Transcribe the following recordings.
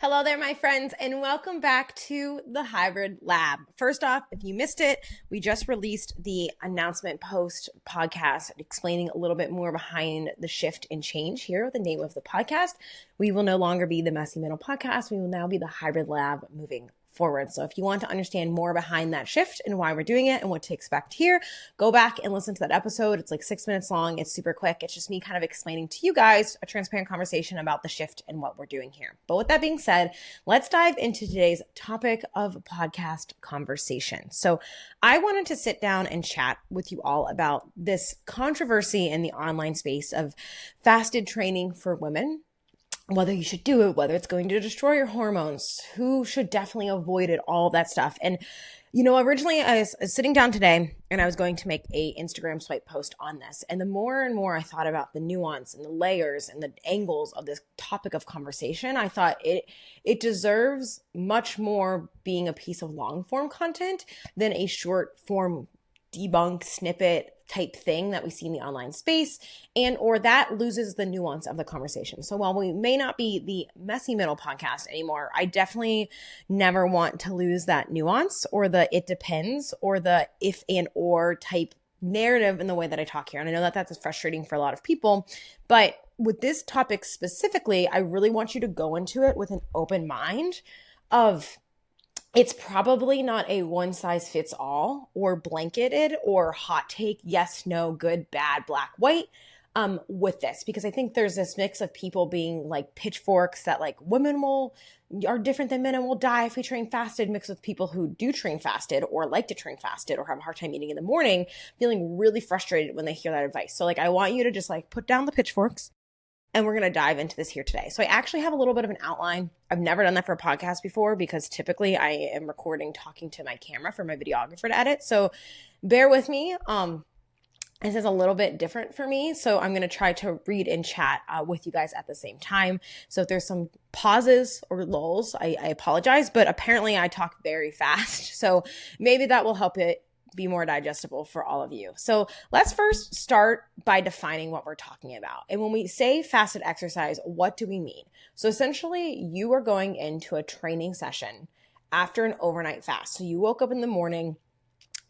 Hello there, my friends, and welcome back to the Hybrid Lab. First off, if you missed it, we just released the announcement post podcast explaining a little bit more behind the shift and change here, the name of the podcast. We will no longer be the Messy Middle Podcast. We will now be the Hybrid Lab moving forward. So if you want to understand more behind that shift and why we're doing it and what to expect here, go back and listen to that episode. It's like 6 minutes long. It's super quick. It's just me kind of explaining to you guys a transparent conversation about the shift and what we're doing here. But with that being said, let's dive into today's topic of podcast conversation. So I wanted to sit down and chat with you all about this controversy in the online space of fasted training for women, whether you should do it, whether it's going to destroy your hormones, who should definitely avoid it, all that stuff. And, originally I was sitting down today and I was going to make a Instagram swipe post on this. And the more and more I thought about the nuance and the layers and the angles of this topic of conversation, I thought it deserves much more being a piece of long form content than a short form debunk snippet type thing that we see in the online space, and or that loses the nuance of the conversation. So while we may not be the Messy Middle Podcast anymore, I definitely never want to lose that nuance or the it depends or the if and or type narrative in the way that I talk here. And I know that that's frustrating for a lot of people, but with this topic specifically, I really want you to go into it with an open mind of it's probably not a one size fits all or blanketed or hot take, yes, no, good, bad, black, white, with this, because I think there's this mix of people being like pitchforks that like women are different than men and will die if we train fasted, mixed with people who do train fasted or like to train fasted or have a hard time eating in the morning, feeling really frustrated when they hear that advice. So like, I want you to just like put down the pitchforks. And we're going to dive into this here today. So I actually have a little bit of an outline. I've never done that for a podcast before because typically I am recording talking to my camera for my videographer to edit. So bear with me. This is a little bit different for me. So I'm going to try to read and chat with you guys at the same time. So if there's some pauses or lulls, I apologize. But apparently I talk very fast. So maybe that will help it be more digestible for all of you. So let's first start by defining what we're talking about. And when we say fasted exercise, what do we mean? So essentially, you are going into a training session after an overnight fast. So you woke up in the morning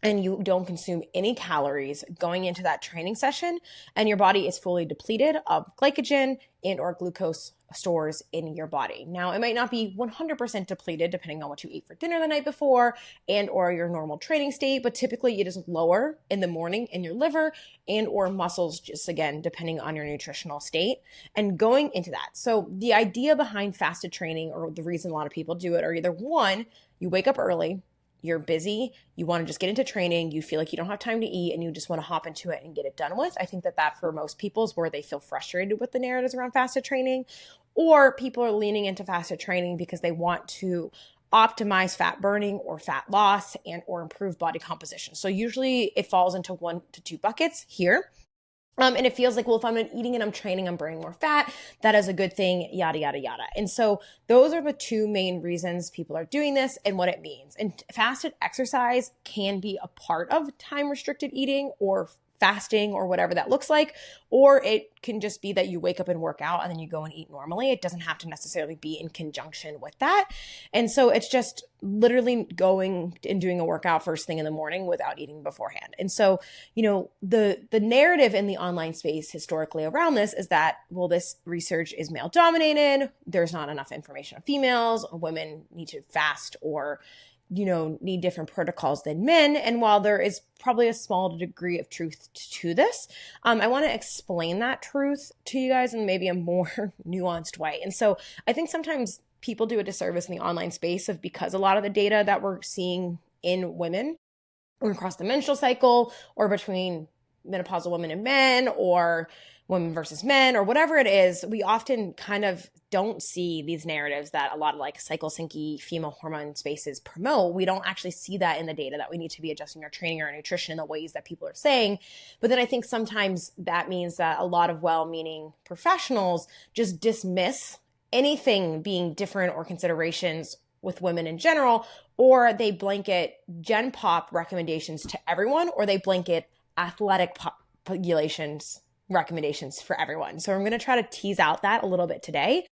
and you don't consume any calories going into that training session, and your body is fully depleted of glycogen and or glucose stores in your body. Now, it might not be 100% depleted depending on what you ate for dinner the night before and or your normal training state, but typically it is lower in the morning in your liver and or muscles, just again, depending on your nutritional state and going into that. So the idea behind fasted training, or the reason a lot of people do it, are either one, you wake up early, you're busy, you want to just get into training, you feel like you don't have time to eat and you just want to hop into it and get it done with. I think that for most people is where they feel frustrated with the narratives around fasted training, or people are leaning into fasted training because they want to optimize fat burning or fat loss and or improve body composition. So usually it falls into 1 to 2 buckets here. And it feels like, well, if I'm eating and I'm training, I'm burning more fat. That is a good thing, yada, yada, yada. And so those are the 2 main reasons people are doing this and what it means. And fasted exercise can be a part of time restricted eating or fasting or whatever that looks like, or it can just be that you wake up and work out and then you go and eat normally. It doesn't have to necessarily be in conjunction with that. And so it's just literally going and doing a workout first thing in the morning without eating beforehand. And so, the narrative in the online space historically around this is that, well, this research is male dominated. There's not enough information on females. Women need to fast or need different protocols than men. And while there is probably a small degree of truth to this, I want to explain that truth to you guys in maybe a more nuanced way. And so I think sometimes people do a disservice in the online space because a lot of the data that we're seeing in women or across the menstrual cycle or between menopausal women and men or women versus men or whatever it is, we often kind of don't see these narratives that a lot of like cycle syncy female hormone spaces promote. We don't actually see that in the data that we need to be adjusting our training or our nutrition in the ways that people are saying. But then I think sometimes that means that a lot of well-meaning professionals just dismiss anything being different or considerations with women in general, or they blanket Gen Pop recommendations to everyone, or they blanket athletic populations recommendations for everyone. So I'm going to try to tease out that a little bit today.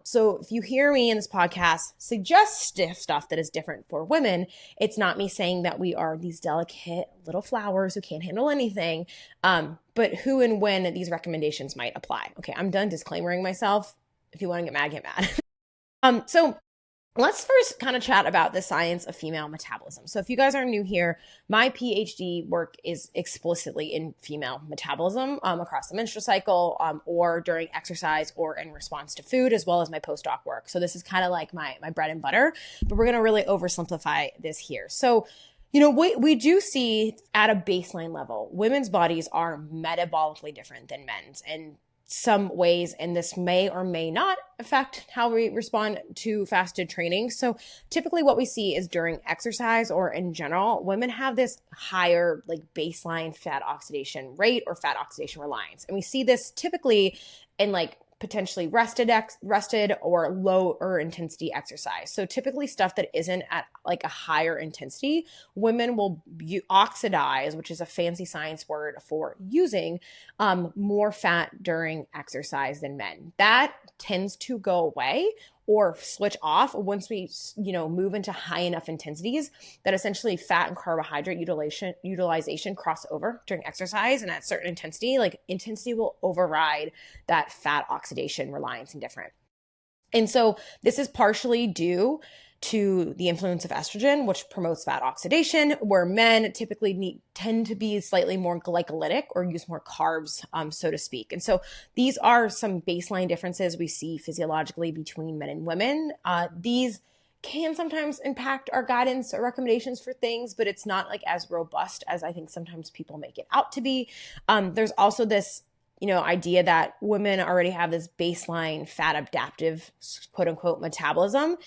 So if you hear me in this podcast suggest stuff that is different for women, it's not me saying that we are these delicate little flowers who can't handle anything, but who and when these recommendations might apply. Okay, I'm done disclaimering myself. If you want to get mad, get mad. So let's first kind of chat about the science of female metabolism. So if you guys are new here, my PhD work is explicitly in female metabolism across the menstrual cycle, or during exercise or in response to food, as well as my postdoc work. So this is kind of like my bread and butter, but we're going to really oversimplify this here. So we do see at a baseline level, women's bodies are metabolically different than men's, and some ways, and this may or may not affect how we respond to fasted training. So typically what we see is during exercise or in general, women have this higher like baseline fat oxidation rate or fat oxidation reliance. And we see this typically in like potentially rested or lower intensity exercise. So typically stuff that isn't at like a higher intensity, women will oxidize, which is a fancy science word for using more fat during exercise than men. That tends to go away or switch off once we, move into high enough intensities that essentially fat and carbohydrate utilization cross over during exercise. And at certain intensity, like intensity will override that fat oxidation reliance and different. And so this is partially due to the influence of estrogen, which promotes fat oxidation, where men typically tend to be slightly more glycolytic or use more carbs, so to speak. And so these are some baseline differences we see physiologically between men and women. These can sometimes impact our guidance or recommendations for things, but it's not like as robust as I think sometimes people make it out to be. There's also this idea that women already have this baseline fat adaptive, quote unquote, metabolism,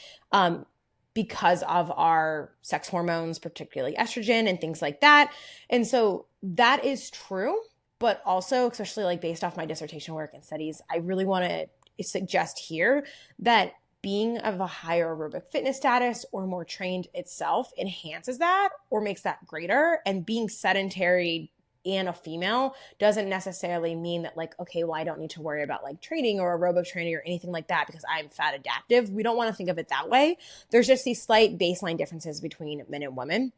because of our sex hormones, particularly estrogen and things like that. And so that is true, but also, especially like based off my dissertation work and studies, I really want to suggest here that being of a higher aerobic fitness status or more trained itself enhances that or makes that greater. And being sedentary and a female doesn't necessarily mean that like, okay, well, I don't need to worry about like training or aerobic training or anything like that because I'm fat adaptive. We don't want to think of it that way. There's just these slight baseline differences between men and women.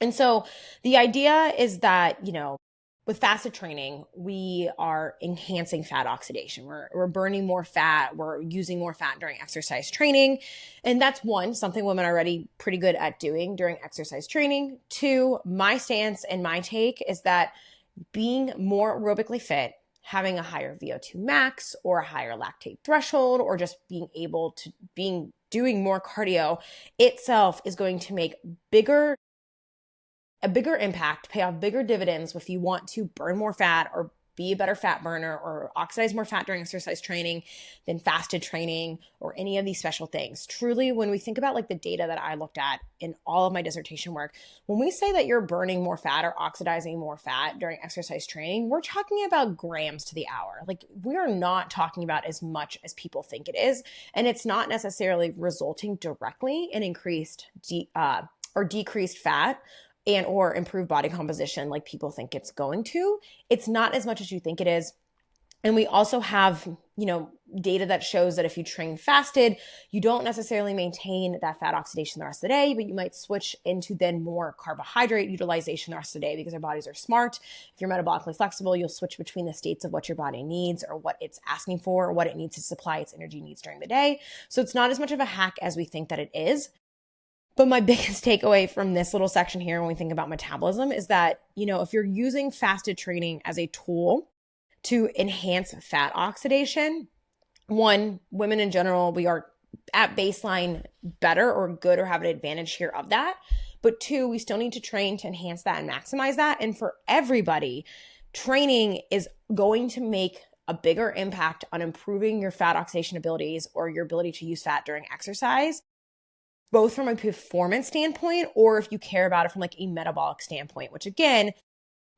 And so the idea is that, with fasted training, we are enhancing fat oxidation. We're burning more fat. We're using more fat during exercise training. And that's one, something women are already pretty good at doing during exercise training. Two, my stance and my take is that being more aerobically fit, having a higher VO2 max or a higher lactate threshold, or just being able to doing more cardio itself is going to make a bigger impact, pay off bigger dividends if you want to burn more fat or be a better fat burner or oxidize more fat during exercise training than fasted training or any of these special things. Truly, when we think about like the data that I looked at in all of my dissertation work, when we say that you're burning more fat or oxidizing more fat during exercise training, we're talking about grams to the hour. Like we're not talking about as much as people think it is. And it's not necessarily resulting directly in increased or decreased fat and or improved body composition like people think it's going to. It's not as much as you think it is. And we also have, data that shows that if you train fasted, you don't necessarily maintain that fat oxidation the rest of the day, but you might switch into then more carbohydrate utilization the rest of the day because our bodies are smart. If you're metabolically flexible, you'll switch between the states of what your body needs or what it's asking for or what it needs to supply its energy needs during the day. So it's not as much of a hack as we think that it is. But my biggest takeaway from this little section here when we think about metabolism is that, if you're using fasted training as a tool to enhance fat oxidation, one, women in general, we are at baseline better or good or have an advantage here of that. But two, we still need to train to enhance that and maximize that. And for everybody, training is going to make a bigger impact on improving your fat oxidation abilities or your ability to use fat during exercise, both from a performance standpoint or if you care about it from like a metabolic standpoint, which again,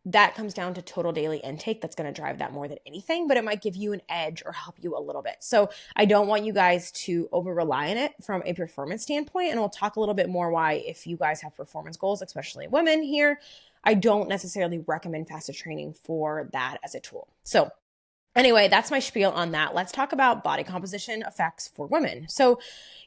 that comes down to total daily intake. That's going to drive that more than anything, but it might give you an edge or help you a little bit. So I don't want you guys to over rely on it from a performance standpoint. And we'll talk a little bit more why if you guys have performance goals, especially women here, I don't necessarily recommend fasted training for that as a tool. So Anyway, that's my spiel on that. Let's talk about body composition effects for women. So,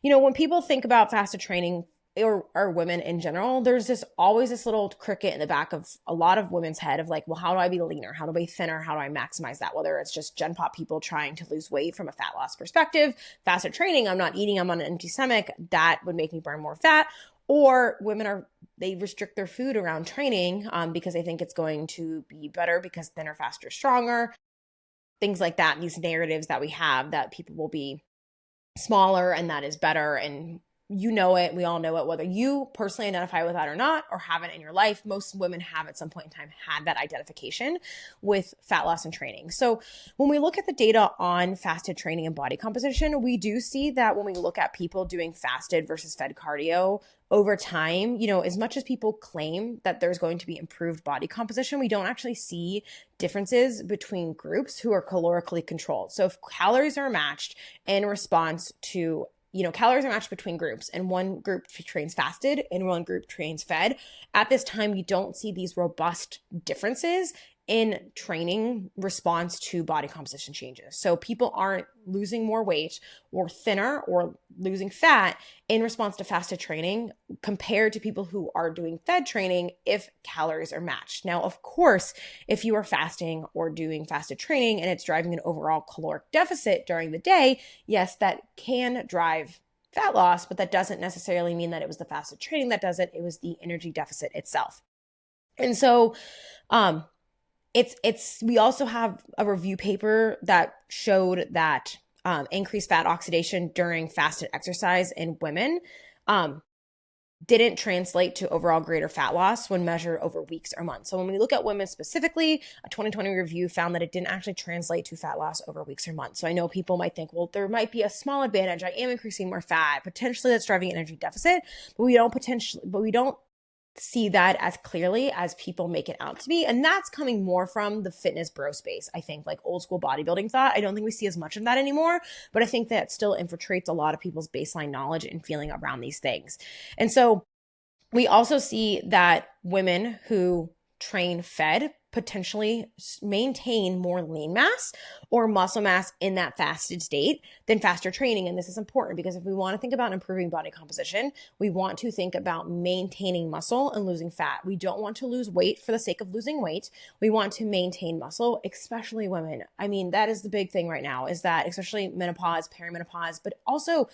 when people think about fasted training or women in general, there's always this little cricket in the back of a lot of women's head of like, well, how do I be leaner? How do I be thinner? How do I maximize that? Whether it's just Gen Pop people trying to lose weight from a fat loss perspective, fasted training, I'm not eating, I'm on an empty stomach, that would make me burn more fat. Or women they restrict their food around training because they think it's going to be better because thinner, faster, stronger, things like that. These narratives that we have that people will be smaller and that is better. And it, we all know it, whether you personally identify with that or not, or have it in your life. Most women have at some point in time had that identification with fat loss and training. So when we look at the data on fasted training and body composition, we do see that when we look at people doing fasted versus fed cardio over time, as much as people claim that there's going to be improved body composition, we don't actually see differences between groups who are calorically controlled. So if calories are matched in response to calories are matched between groups, and one group trains fasted and one group trains fed. At this time, you don't see these robust differences in training response to body composition changes. So people aren't losing more weight or thinner or losing fat in response to fasted training compared to people who are doing fed training if calories are matched. Now, of course, if you are fasting or doing fasted training and it's driving an overall caloric deficit during the day, yes, that can drive fat loss, but that doesn't necessarily mean that it was the fasted training that does it. It was the energy deficit itself. And so, we also have a review paper that showed that increased fat oxidation during fasted exercise in women didn't translate to overall greater fat loss when measured over weeks or months. So when we look at women specifically, a 2020 review found that it didn't actually translate to fat loss over weeks or months. So I know people might think, well, there might be a small advantage. I am increasing more fat. Potentially that's driving energy deficit, but we don't see that as clearly as people make it out to be. And that's coming more from the fitness bro space. I think like old school bodybuilding thought. I don't think we see as much of that anymore, but I think that still infiltrates a lot of people's baseline knowledge and feeling around these things. And so we also see that women who train fed potentially maintain more lean mass or muscle mass in that fasted state than faster training. And this is important because if we want to think about improving body composition, we want to think about maintaining muscle and losing fat. We don't want to lose weight for the sake of losing weight. We want to maintain muscle, especially women. I mean, that is the big thing right now, is that especially menopause, perimenopause, but also,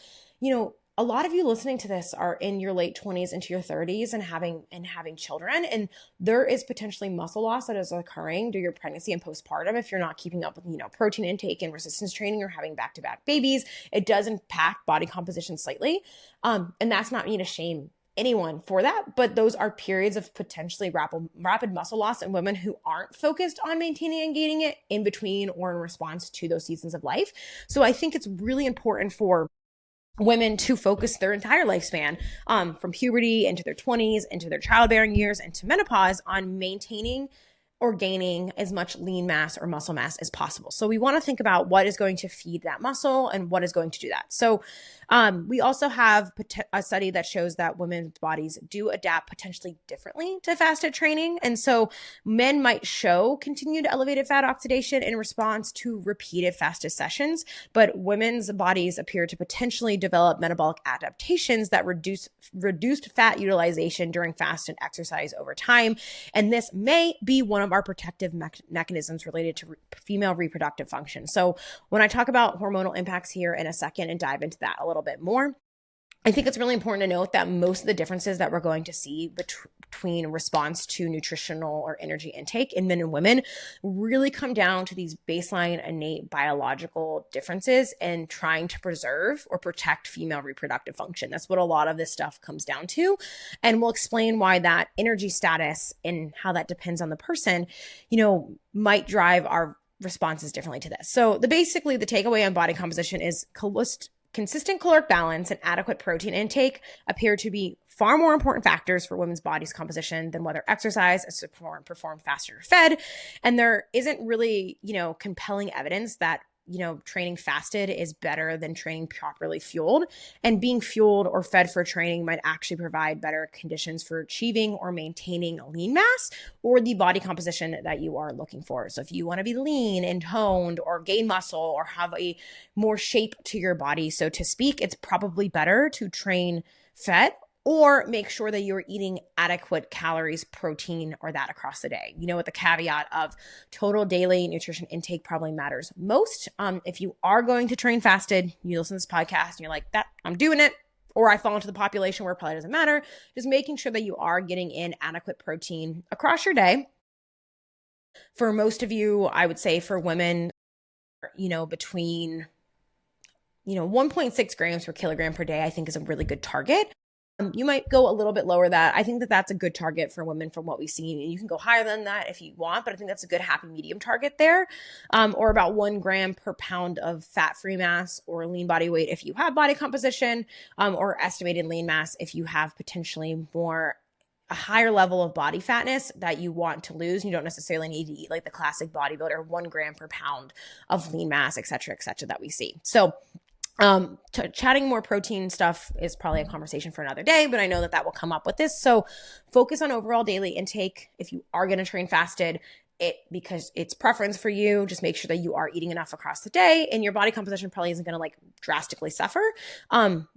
a lot of you listening to this are in your late 20s into your 30s and having children, and there is potentially muscle loss that is occurring during your pregnancy and postpartum if you're not keeping up with protein intake and resistance training or having back-to-back babies. It does impact body composition slightly, and that's not me to shame anyone for that, but those are periods of potentially rapid muscle loss in women who aren't focused on maintaining and gaining it in between or in response to those seasons of life. So I think it's really important for women to focus their entire lifespan, from puberty into their 20s, into their childbearing years, into menopause, on maintaining or gaining as much lean mass or muscle mass as possible. So we want to think about what is going to feed that muscle and what is going to do that. So we also have a study that shows that women's bodies do adapt potentially differently to fasted training. And so men might show continued elevated fat oxidation in response to repeated fasted sessions, but women's bodies appear to potentially develop metabolic adaptations that reduced fat utilization during fasted exercise over time. And this may be one of our protective mechanisms related to female reproductive function. So when I talk about hormonal impacts here in a second and dive into that a little bit more, I think it's really important to note that most of the differences that we're going to see between response to nutritional or energy intake in men and women really come down to these baseline innate biological differences in trying to preserve or protect female reproductive function. That's what a lot of this stuff comes down to. And we'll explain why that energy status and how that depends on the person, might drive our responses differently to this. So the takeaway on body composition is consistent caloric balance and adequate protein intake appear to be far more important factors for women's body's composition than whether exercise is performed fasted or fed. And there isn't really, compelling evidence that training fasted is better than training properly fueled. And being fueled or fed for training might actually provide better conditions for achieving or maintaining lean mass or the body composition that you are looking for. So if you want to be lean and toned or gain muscle or have a more shape to your body, so to speak, it's probably better to train fed or make sure that you're eating adequate calories, protein, or that across the day. With the caveat of total daily nutrition intake probably matters most. If you are going to train fasted, you listen to this podcast and you're like, that I'm doing it, or I fall into the population where it probably doesn't matter, just making sure that you are getting in adequate protein across your day. For most of you, I would say for women, between 1.6 grams per kilogram per day, I think is a really good target. You might go a little bit lower that. I think that that's a good target for women from what we've seen. You can go higher than that if you want, but I think that's a good happy medium target there. Or about 1 gram per pound of fat-free mass or lean body weight if you have body composition, or estimated lean mass if you have potentially a higher level of body fatness that you want to lose. You don't necessarily need to eat like the classic bodybuilder, 1 gram per pound of lean mass, et cetera, that we see. So chatting more protein stuff is probably a conversation for another day, but I know that will come up with this. So focus on overall daily intake. If you are going to train fasted, because it's preference for you, just make sure that you are eating enough across the day and your body composition probably isn't going to drastically suffer,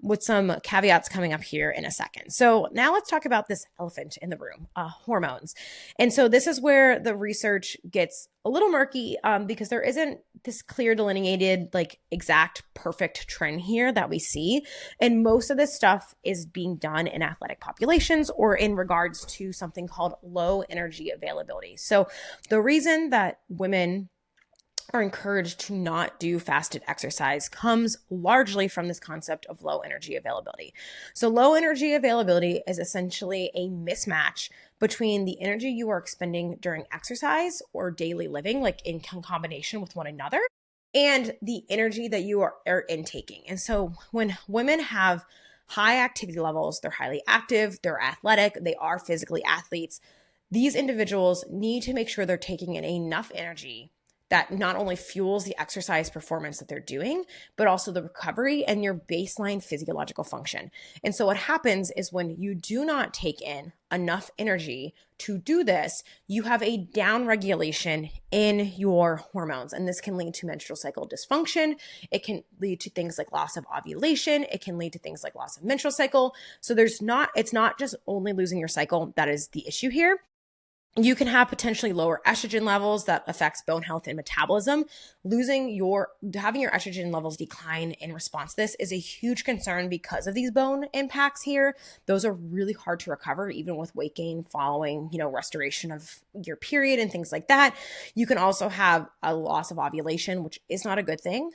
with some caveats coming up here in a second. So now let's talk about this elephant in the room, hormones. And so this is where the research gets a little murky, because there isn't this clear delineated, exact perfect trend here that we see. And most of this stuff is being done in athletic populations or in regards to something called low energy availability. So the reason that women are encouraged to not do fasted exercise comes largely from this concept of low energy availability. So low energy availability is essentially a mismatch between the energy you are expending during exercise or daily living, in combination with one another, and the energy that you are intaking. And so when women have high activity levels, they're highly active, they're athletic, they are physically athletes, these individuals need to make sure they're taking in enough energy that not only fuels the exercise performance that they're doing, but also the recovery and your baseline physiological function. And so what happens is when you do not take in enough energy to do this, you have a downregulation in your hormones. And this can lead to menstrual cycle dysfunction. It can lead to things like loss of ovulation. It can lead to things like loss of menstrual cycle. So it's not just only losing your cycle that is the issue here. You can have potentially lower estrogen levels that affects bone health and metabolism. Having your estrogen levels decline in response to this is a huge concern because of these bone impacts here. Those are really hard to recover, even with weight gain following, restoration of your period and things like that. You can also have a loss of ovulation, which is not a good thing.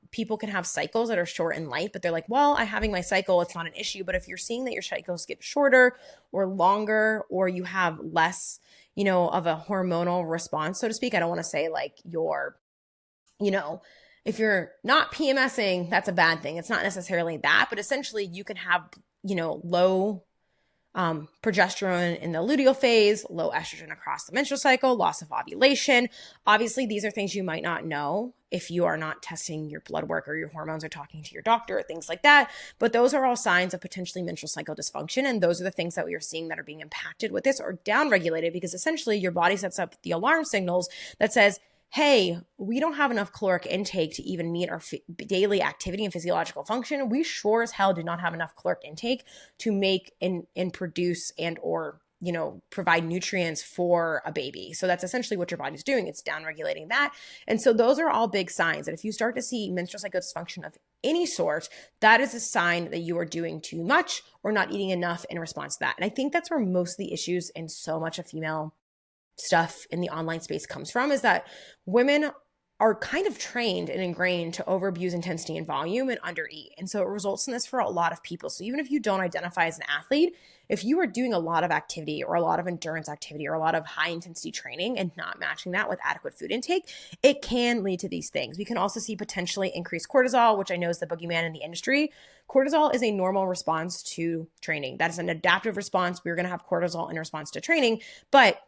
People can have cycles that are short and light, but they're like, well, I'm having my cycle, it's not an issue. But if you're seeing that your cycles get shorter or longer, or you have less of a hormonal response, so to speak. I don't want to say if you're not PMSing, that's a bad thing. It's not necessarily that, but essentially you can have, low progesterone in the luteal phase, low estrogen across the menstrual cycle, loss of ovulation. Obviously, these are things you might not know if you are not testing your blood work or your hormones or talking to your doctor or things like that. But those are all signs of potentially menstrual cycle dysfunction. And those are the things that we are seeing that are being impacted with this or downregulated, because essentially your body sets up the alarm signals that says, hey, we don't have enough caloric intake to even meet our daily activity and physiological function. We sure as hell do not have enough caloric intake to make and produce and or provide nutrients for a baby. So that's essentially what your body's doing. It's downregulating that. And so those are all big signs that if you start to see menstrual cycle dysfunction of any sort, that is a sign that you are doing too much or not eating enough in response to that. And I think that's where most of the issues in so much of female stuff in the online space comes from, is that women are kind of trained and ingrained to overabuse intensity and volume and undereat. And so it results in this for a lot of people. So even if you don't identify as an athlete, if you are doing a lot of activity or a lot of endurance activity or a lot of high intensity training and not matching that with adequate food intake, it can lead to these things. We can also see potentially increased cortisol, which I know is the boogeyman in the industry. Cortisol is a normal response to training. That is an adaptive response. We're going to have cortisol in response to training, but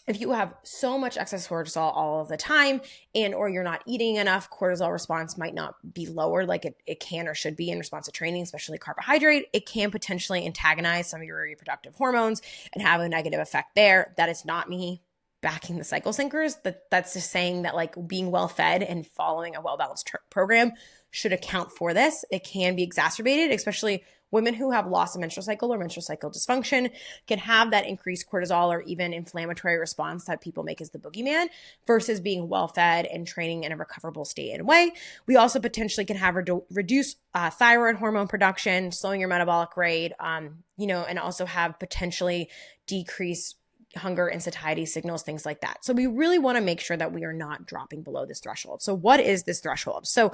if you have so much excess cortisol all of the time and or you're not eating enough, cortisol response might not be lower like it can or should be in response to training, especially carbohydrate. It can potentially antagonize some of your reproductive hormones and have a negative effect there. That is not me backing the cycle sinkers. That's just saying that like being well fed and following a well-balanced program should account for this. It can be exacerbated, especially women who have loss of menstrual cycle or menstrual cycle dysfunction can have that increased cortisol or even inflammatory response that people make as the boogeyman versus being well-fed and training in a recoverable state and way. We also potentially can have reduced thyroid hormone production, slowing your metabolic rate, and also have potentially decreased hunger and satiety signals, things like that. So we really want to make sure that we are not dropping below this threshold. So what is this threshold? So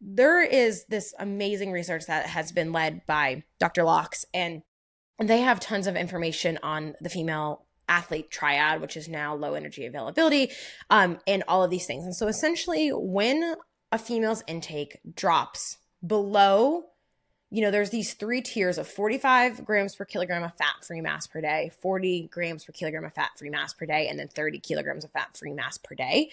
there is this amazing research that has been led by Dr. Locks, and they have tons of information on the female athlete triad, which is now low energy availability, and all of these things. And so essentially when a female's intake drops below, there's these 3 tiers of 45 grams per kilogram of fat-free mass per day, 40 grams per kilogram of fat-free mass per day, and then 30 kilograms of fat-free mass per day.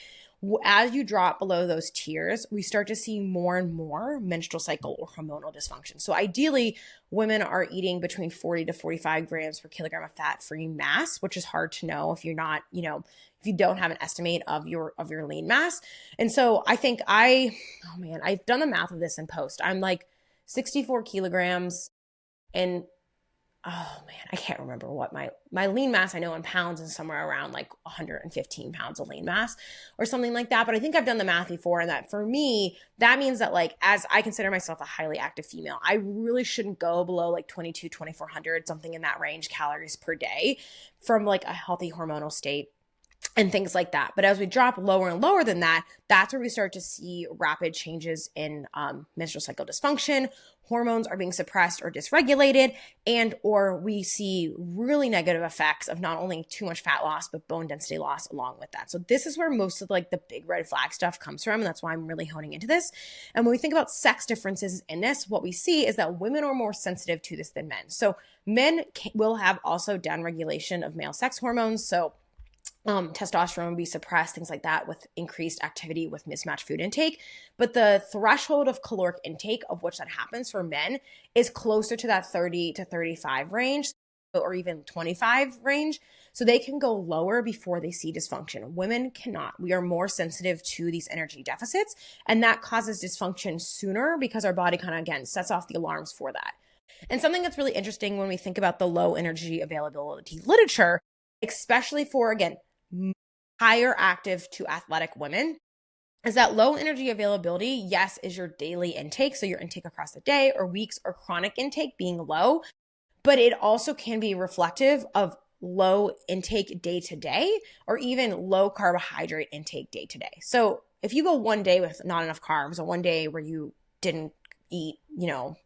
As you drop below those tiers, we start to see more and more menstrual cycle or hormonal dysfunction. So ideally, women are eating between 40 to 45 grams per kilogram of fat-free mass, which is hard to know if you're not, if you don't have an estimate of your lean mass. And so I think I've done the math of this in post. I'm like 64 kilograms and I can't remember what my lean mass, I know in pounds is somewhere around like 115 pounds of lean mass or something like that. But I think I've done the math before, and that for me, that means that like, as I consider myself a highly active female, I really shouldn't go below like 2,400, something in that range calories per day from like a healthy hormonal state and things like that. But as we drop lower and lower than that, that's where we start to see rapid changes in menstrual cycle dysfunction. Hormones are being suppressed or dysregulated, and or we see really negative effects of not only too much fat loss, but bone density loss along with that. So this is where most of like the big red flag stuff comes from. And that's why I'm really honing into this. And when we think about sex differences in this, what we see is that women are more sensitive to this than men. So men will have also downregulation of male sex hormones. So testosterone will be suppressed, things like that, with increased activity with mismatched food intake. But the threshold of caloric intake of which that happens for men is closer to that 30 to 35 range or even 25 range. So they can go lower before they see dysfunction. Women cannot. We are more sensitive to these energy deficits, and that causes dysfunction sooner because our body kind of, again, sets off the alarms for that. And something that's really interesting when we think about the low energy availability literature, especially for, again, higher active to athletic women, is that low energy availability, yes, is your daily intake. So your intake across the day or weeks or chronic intake being low, but it also can be reflective of low intake day to day or even low carbohydrate intake day to day. So if you go one day with not enough carbs or one day where you didn't eat,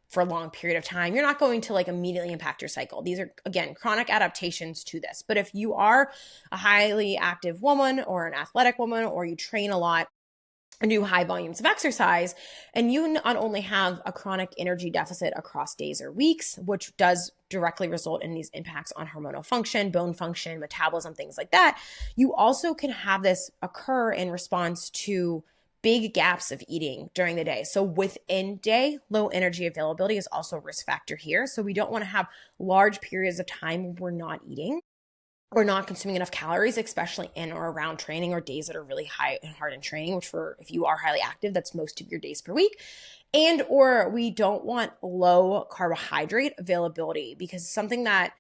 for a long period of time, you're not going to like immediately impact your cycle. These are, again, chronic adaptations to this. But if you are a highly active woman or an athletic woman, or you train a lot and do high volumes of exercise, and you not only have a chronic energy deficit across days or weeks, which does directly result in these impacts on hormonal function, bone function, metabolism, things like that, you also can have this occur in response to big gaps of eating during the day. So within day, low energy availability is also a risk factor here. So we don't want to have large periods of time where we're not eating or not consuming enough calories, especially in or around training or days that are really high and hard in training, which if you are highly active, that's most of your days per week. And or we don't want low carbohydrate availability, because something that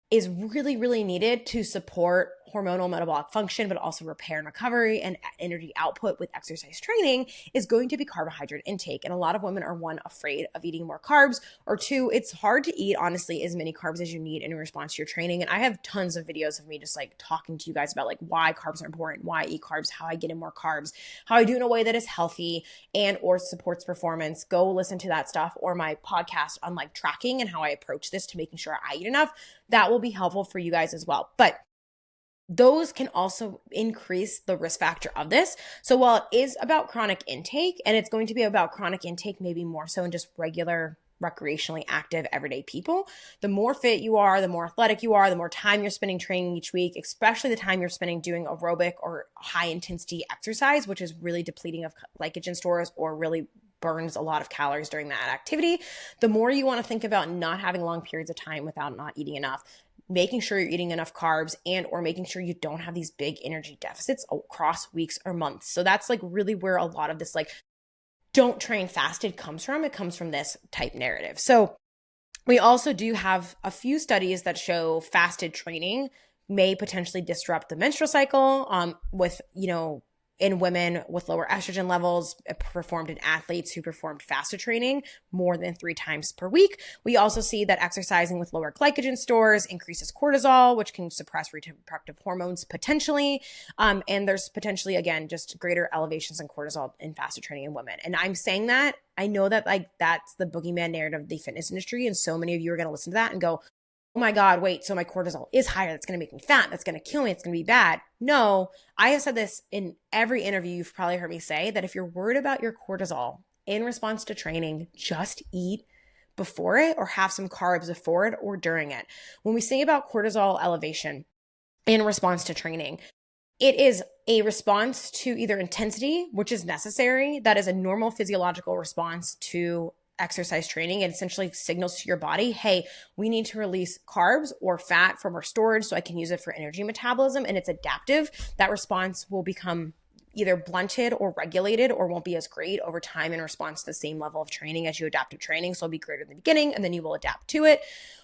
is really, really needed to support hormonal metabolic function, but also repair and recovery and energy output with exercise training is going to be carbohydrate intake. And a lot of women are, one, afraid of eating more carbs, or two, it's hard to eat, honestly, as many carbs as you need in response to your training. And I have tons of videos of me just like talking to you guys about like why carbs are important, why I eat carbs, how I get in more carbs, how I do in a way that is healthy and or supports performance. Go listen to that stuff, or my podcast on like tracking and how I approach this to making sure I eat enough. That will be helpful for you guys as well. But those can also increase the risk factor of this. So while it is about chronic intake, and it's going to be about chronic intake maybe more so in just regular recreationally active everyday people, the more fit you are, the more athletic you are, the more time you're spending training each week, especially the time you're spending doing aerobic or high intensity exercise, which is really depleting of glycogen stores or really burns a lot of calories during that activity. The more you want to think about not having long periods of time without not eating enough, making sure you're eating enough carbs, and or making sure you don't have these big energy deficits across weeks or months. So that's like really where a lot of this like don't train fasted comes from. It comes from this type narrative. So we also do have a few studies that show fasted training may potentially disrupt the menstrual cycle with, in women with lower estrogen levels, performed in athletes who performed fasted training more than 3 times per week. We also see that exercising with lower glycogen stores increases cortisol, which can suppress reproductive hormones potentially. And there's potentially, again, just greater elevations in cortisol in fasted training in women. And I'm saying that, I know that like that's the boogeyman narrative of the fitness industry. And so many of you are going to listen to that and go, oh my God, wait, so my cortisol is higher. That's going to make me fat. That's going to kill me. It's going to be bad. No, I have said this in every interview. You've probably heard me say that if you're worried about your cortisol in response to training, just eat before it or have some carbs before it or during it. When we say about cortisol elevation in response to training, it is a response to either intensity, which is necessary. That is a normal physiological response to exercise training. It essentially signals to your body, hey, we need to release carbs or fat from our storage so I can use it for energy metabolism. And it's adaptive. That response will become either blunted or regulated or won't be as great over time in response to the same level of training as you adaptive training. So it'll be greater in the beginning and then you will adapt to it.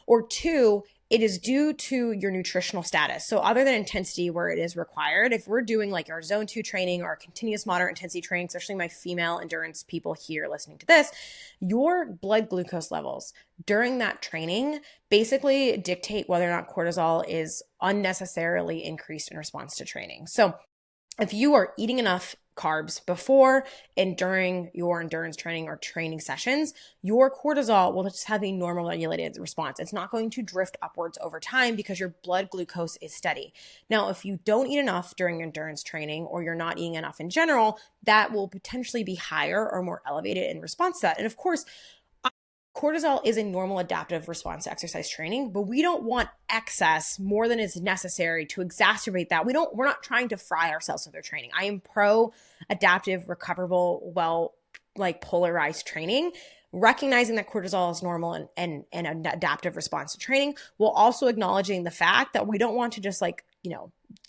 Or 2, it is due to your nutritional status. So other than intensity where it is required, if we're doing like our zone 2 training or continuous moderate intensity training, especially my female endurance people here listening to this, your blood glucose levels during that training basically dictate whether or not cortisol is unnecessarily increased in response to training. So if you are eating enough carbs before and during your endurance training or training sessions, your cortisol will just have a normal regulated response. It's not going to drift upwards over time because your blood glucose is steady. Now, if you don't eat enough during endurance training or you're not eating enough in general, that will potentially be higher or more elevated in response to that. And of course, cortisol is a normal adaptive response to exercise training, but we don't want excess more than is necessary to exacerbate that. We're not trying to fry ourselves with our training. I am pro adaptive, recoverable, polarized training. Recognizing that cortisol is normal and an adaptive response to training, while also acknowledging the fact that we don't want to just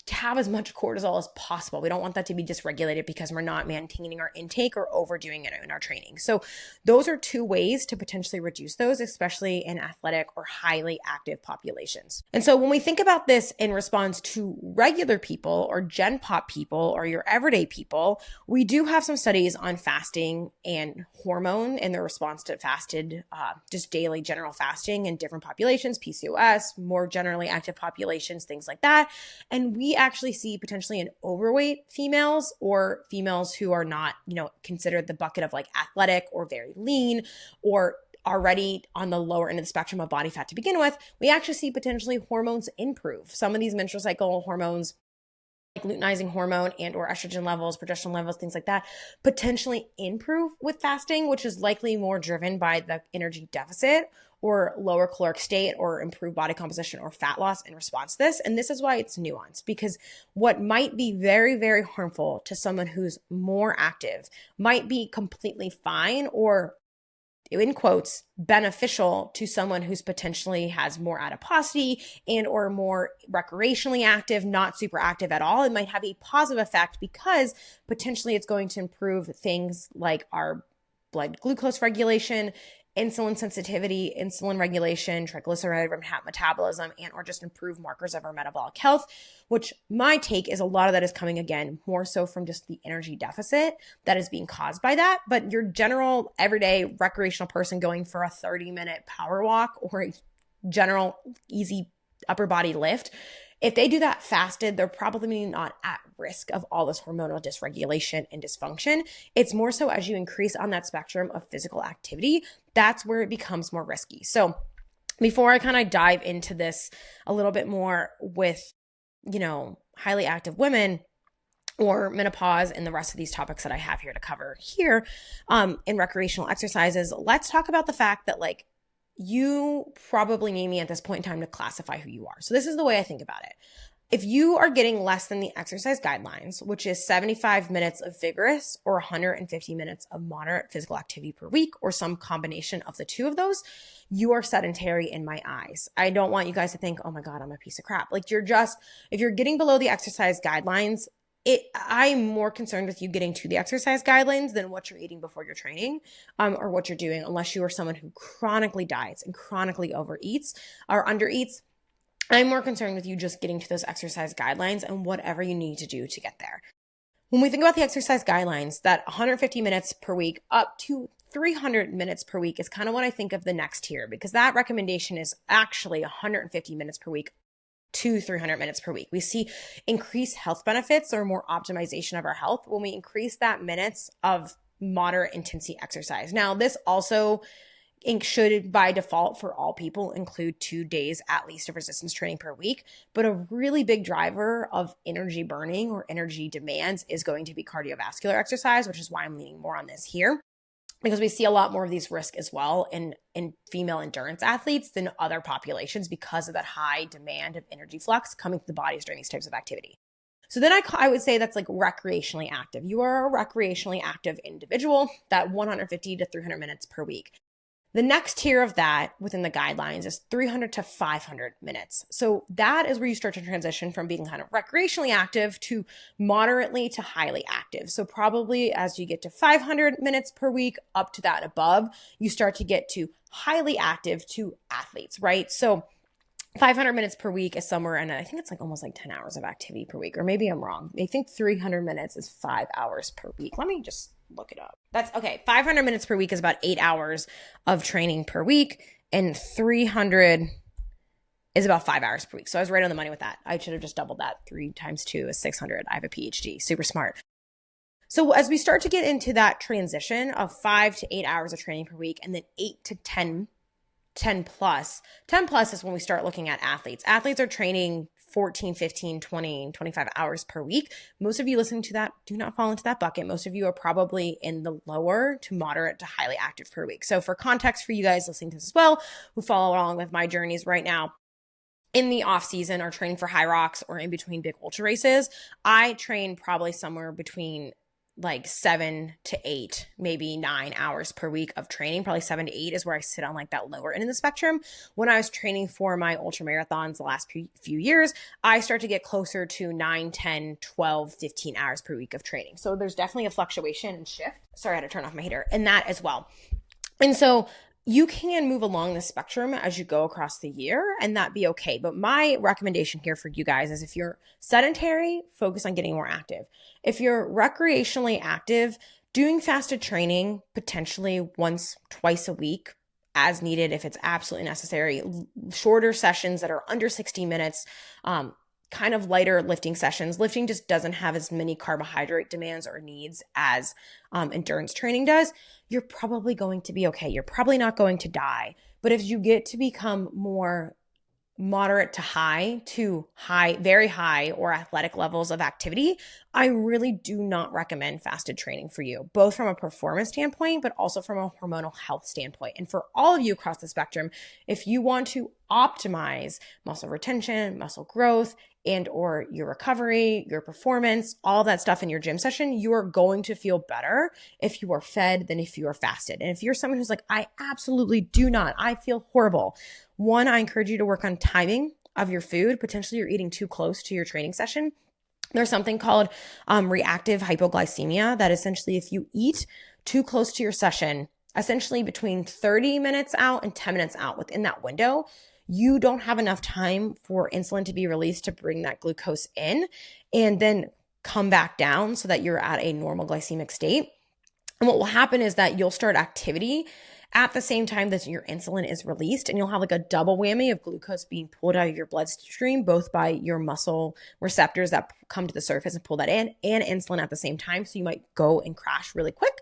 have as much cortisol as possible. We don't want that to be dysregulated because we're not maintaining our intake or overdoing it in our training. So those are 2 ways to potentially reduce those, especially in athletic or highly active populations. And so when we think about this in response to regular people or gen pop people or your everyday people, we do have some studies on fasting and hormone and their response to fasted, just daily general fasting in different populations, PCOS, more generally active populations, things like that. And we actually see potentially in overweight females or females who are not, considered the bucket of like athletic or very lean or already on the lower end of the spectrum of body fat to begin with, we actually see potentially hormones improve. Some of these menstrual cycle hormones, like luteinizing hormone and or estrogen levels, progesterone levels, things like that, potentially improve with fasting, which is likely more driven by the energy deficit or lower caloric state or improved body composition or fat loss in response to this. And this is why it's nuanced, because what might be very, very harmful to someone who's more active might be completely fine or, in quotes, beneficial to someone who's potentially has more adiposity and or more recreationally active, not super active at all. It might have a positive effect because potentially it's going to improve things like our blood glucose regulation, insulin sensitivity, insulin regulation, triglyceride metabolism, and or just improve markers of our metabolic health, which my take is a lot of that is coming again, more so from just the energy deficit that is being caused by that. But your general everyday recreational person going for a 30-minute power walk or a general easy upper body lift, if they do that fasted, they're probably not at risk of all this hormonal dysregulation and dysfunction. It's more so as you increase on that spectrum of physical activity, that's where it becomes more risky. So before I kind of dive into this a little bit more with highly active women or menopause and the rest of these topics that I have here to cover here in recreational exercises, let's talk about the fact that like you probably need me at this point in time to classify who you are. So this is the way I think about it. If you are getting less than the exercise guidelines, which is 75 minutes of vigorous or 150 minutes of moderate physical activity per week, or some combination of the two of those, you are sedentary in my eyes. I don't want you guys to think, oh my God, I'm a piece of crap. Like if you're getting below the exercise guidelines, I'm more concerned with you getting to the exercise guidelines than what you're eating before your training, or what you're doing, unless you are someone who chronically diets and chronically overeats or undereats. I'm more concerned with you just getting to those exercise guidelines and whatever you need to do to get there. When we think about the exercise guidelines, that 150 minutes per week up to 300 minutes per week is kind of what I think of the next tier, because that recommendation is actually 150 minutes per week to 300 minutes per week. We see increased health benefits or more optimization of our health when we increase that minutes of moderate intensity exercise. Now, this also should by default for all people include 2 days at least of resistance training per week. But a really big driver of energy burning or energy demands is going to be cardiovascular exercise, which is why I'm leaning more on this here, because we see a lot more of these risks as well in female endurance athletes than other populations because of that high demand of energy flux coming to the bodies during these types of activity. So then I would say that's like recreationally active. You are a recreationally active individual, that 150 to 300 minutes per week. The next tier of that within the guidelines is 300 to 500 minutes. So that is where you start to transition from being kind of recreationally active to moderately to highly active. So probably as you get to 500 minutes per week up to that above, you start to get to highly active to athletes, right? So 500 minutes per week is somewhere, and I think it's like almost like 10 hours of activity per week, or maybe I'm wrong. I think 300 minutes is 5 hours per week. Let me just look it up. That's okay. 500 minutes per week is about 8 hours of training per week, and 300 is about 5 hours per week. So I was right on the money with that. I should have just doubled that. 3 times 2 is 600. I have a PhD. Super smart. So as we start to get into that transition of 5 to 8 hours of training per week, and then 8 to 10 plus is when we start looking at athletes. Athletes are training 14, 15, 20, 25 hours per week. Most of you listening to that do not fall into that bucket. Most of you are probably in the lower to moderate to highly active per week. So for context for you guys listening to this as well, who follow along with my journeys right now, in the off season are training for high rocks or in between big ultra races, I train probably somewhere between like 7 to 8, maybe 9 hours per week of training. Probably 7 to 8 is where I sit on like that lower end of the spectrum. When I was training for my ultra marathons the last few years, I start to get closer to 9, 10, 12, 15 hours per week of training. So there's definitely a fluctuation and shift. Sorry, I had to turn off my heater, and that as well. And so you can move along the spectrum as you go across the year, and that be okay. But my recommendation here for you guys is if you're sedentary, focus on getting more active. If you're recreationally active, doing fasted training potentially once, twice a week as needed if it's absolutely necessary. Shorter sessions that are under 60 minutes, kind of lighter lifting sessions. Lifting just doesn't have as many carbohydrate demands or needs as endurance training does. You're probably going to be okay. You're probably not going to die. But if you get to become more moderate to high, very high or athletic levels of activity, I really do not recommend fasted training for you, both from a performance standpoint, but also from a hormonal health standpoint. And for all of you across the spectrum, if you want to optimize muscle retention, muscle growth, and or your recovery, your performance, all that stuff in your gym session, you are going to feel better if you are fed than if you are fasted. And if you're someone who's like, I absolutely do not, I feel horrible. One, I encourage you to work on timing of your food. Potentially you're eating too close to your training session. There's something called reactive hypoglycemia that essentially if you eat too close to your session, essentially between 30 minutes out and 10 minutes out within that window, you don't have enough time for insulin to be released to bring that glucose in and then come back down so that you're at a normal glycemic state. And what will happen is that you'll start activity at the same time that your insulin is released, and you'll have like a double whammy of glucose being pulled out of your bloodstream, both by your muscle receptors that come to the surface and pull that in, and insulin at the same time. So you might go and crash really quick.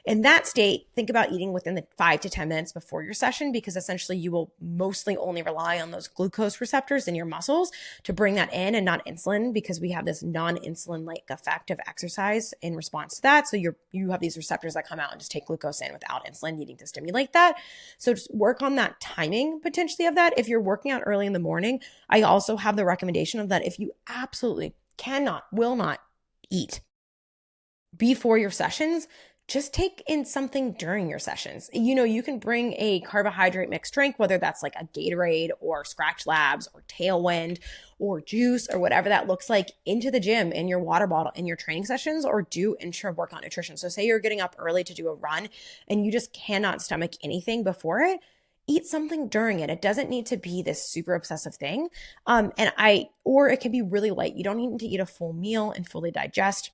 In that state, think about eating within the 5 to 10 minutes before your session, because essentially you will mostly only rely on those glucose receptors in your muscles to bring that in and not insulin, because we have this non-insulin-like effect of exercise in response to that. So you have these receptors that come out and just take glucose in without insulin needing to stimulate that. So just work on that timing potentially of that. If you're working out early in the morning, I also have the recommendation of that if you absolutely will not eat before your sessions, just take in something during your sessions. You can bring a carbohydrate mixed drink, whether that's like a Gatorade or Scratch Labs or Tailwind or juice or whatever that looks like, into the gym in your water bottle in your training sessions, or do intra workout nutrition. So say you're getting up early to do a run and you just cannot stomach anything before it, eat something during it. It doesn't need to be this super obsessive thing. Or it can be really light. You don't need to eat a full meal and fully digest.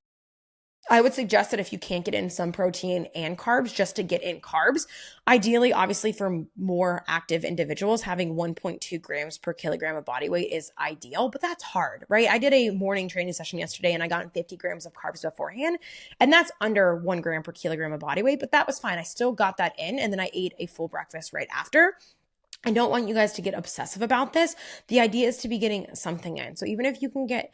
I would suggest that if you can't get in some protein and carbs, just to get in carbs. Ideally, obviously, for more active individuals, having 1.2 grams per kilogram of body weight is ideal, but that's hard, right? I did a morning training session yesterday and I got in 50 grams of carbs beforehand, and that's under 1 gram per kilogram of body weight, but that was fine. I still got that in, and then I ate a full breakfast right after. I don't want you guys to get obsessive about this. The idea is to be getting something in. So even if you can get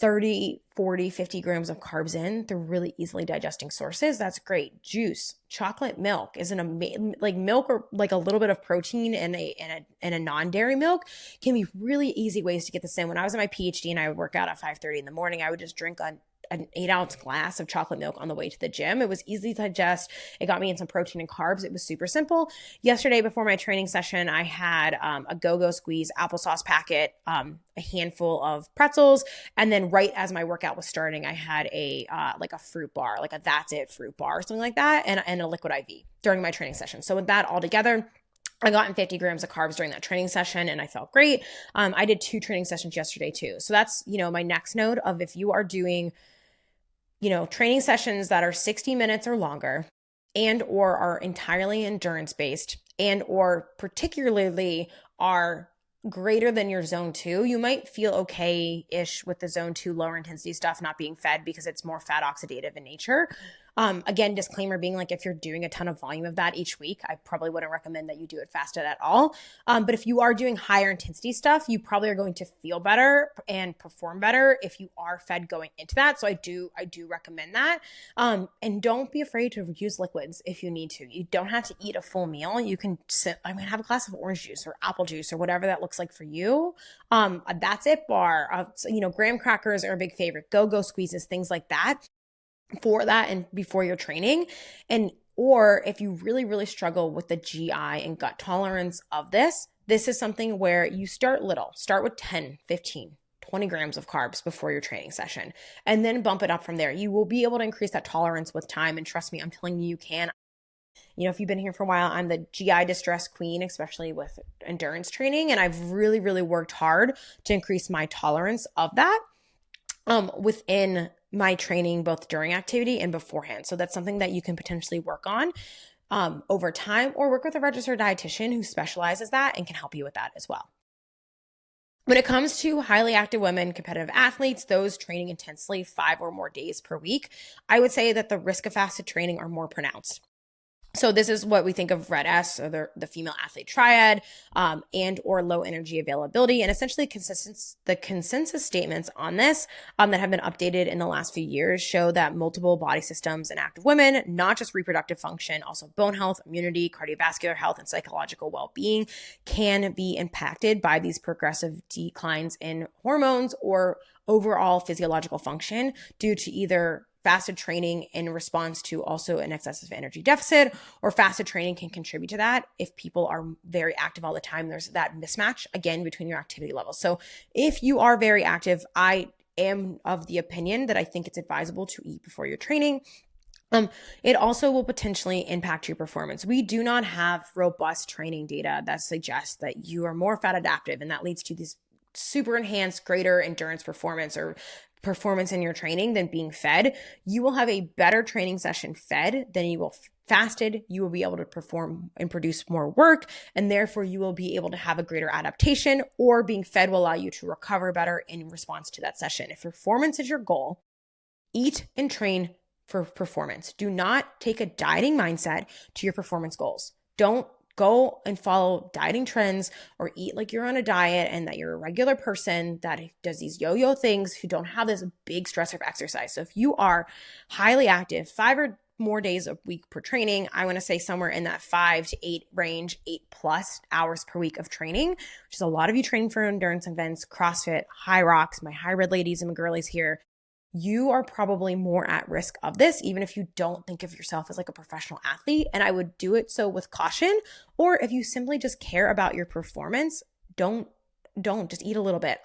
30, 40, 50 grams of carbs in through really easily digesting sources, that's great. Juice, chocolate milk is an amazing, like milk or like a little bit of protein and a non-dairy milk can be really easy ways to get this in. When I was in my PhD and I would work out at 5:30 in the morning, I would just drink an 8-ounce glass of chocolate milk on the way to the gym. It was easy to digest. It got me in some protein and carbs. It was super simple. Yesterday, before my training session, I had a Go-Go Squeeze applesauce packet, a handful of pretzels, and then right as my workout was starting, I had a fruit bar, like a That's It fruit bar or something like that, and a liquid IV during my training session. So with that all together, I got in 50 grams of carbs during that training session and I felt great. I did 2 training sessions yesterday too. So that's, my next note of, if you are doing training sessions that are 60 minutes or longer, and or are entirely endurance based, and or particularly are greater than your zone 2, you might feel okay-ish with the zone 2 lower intensity stuff not being fed because it's more fat oxidative in nature. Again, disclaimer being like, if you're doing a ton of volume of that each week, I probably wouldn't recommend that you do it fasted at all. But if you are doing higher intensity stuff, you probably are going to feel better and perform better if you are fed going into that. So I do recommend that. And don't be afraid to use liquids if you need to. You don't have to eat a full meal. You can have a glass of orange juice or apple juice or whatever that looks like for you. A That's It bar, graham crackers are a big favorite. Go-Go squeezes, things like that, for that and before your training. Or if you really, really struggle with the GI and gut tolerance of this is something where you start little. Start with 10, 15, 20 grams of carbs before your training session, and then bump it up from there. You will be able to increase that tolerance with time. And trust me, I'm telling you, you can. If you've been here for a while, I'm the GI distress queen, especially with endurance training. And I've really, really worked hard to increase my tolerance of that within my training, both during activity and beforehand. So that's something that you can potentially work on over time, or work with a registered dietitian who specializes that and can help you with that as well. When it comes to highly active women, competitive athletes, those training intensely 5 or more days per week, I would say that the risk of fasted training are more pronounced. So this is what we think of RED-S, or the female athlete triad, and or low energy availability. And essentially the consensus statements on this that have been updated in the last few years show that multiple body systems in active women, not just reproductive function, also bone health, immunity, cardiovascular health, and psychological well-being, can be impacted by these progressive declines in hormones or overall physiological function due to either fasted training in response to also an excessive energy deficit, or fasted training can contribute to that. If people are very active all the time, there's that mismatch again between your activity levels. So if you are very active, I am of the opinion that I think it's advisable to eat before your training. It also will potentially impact your performance. We do not have robust training data that suggests that you are more fat adaptive, and that leads to these super enhanced greater endurance performance or performance in your training than being fed. You will have a better training session fed than you will fasted, you will be able to perform and produce more work, and therefore you will be able to have a greater adaptation, or being fed will allow you to recover better in response to that session. If performance is your goal, eat and train for performance. Do not take a dieting mindset to your performance goals. Don't go and follow dieting trends or eat like you're on a diet and that you're a regular person that does these yo-yo things who don't have this big stressor of exercise. So if you are highly active, 5 or more days a week per training, I want to say somewhere in that 5 to 8 range, 8+ hours per week of training, which is a lot of you training for endurance events, CrossFit, high rocks, my high red ladies and my girlies here. You are probably more at risk of this, even if you don't think of yourself as like a professional athlete. And I would do it so with caution, or if you simply just care about your performance, don't just eat a little bit.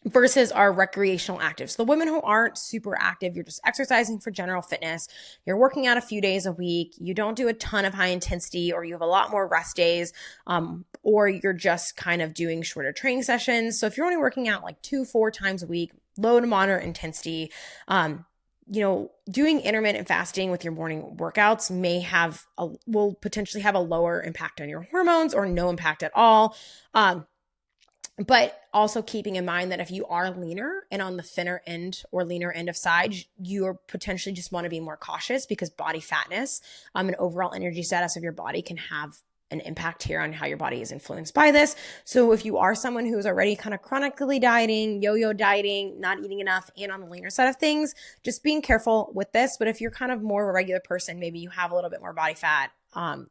Versus our recreational actives. The women who aren't super active, you're just exercising for general fitness, you're working out a few days a week, you don't do a ton of high intensity, or you have a lot more rest days, or you're just kind of doing shorter training sessions. So if you're only working out like 2-4 times a week, low to moderate intensity, doing intermittent fasting with your morning workouts will potentially have a lower impact on your hormones or no impact at all. But also keeping in mind that if you are leaner and on the thinner end or leaner end of side, you potentially just want to be more cautious, because body fatness and overall energy status of your body can have an impact here on how your body is influenced by this. So if you are someone who is already kind of chronically dieting, yo-yo dieting, not eating enough, and on the leaner side of things, just being careful with this. But if you're kind of more of a regular person, maybe you have a little bit more body fat,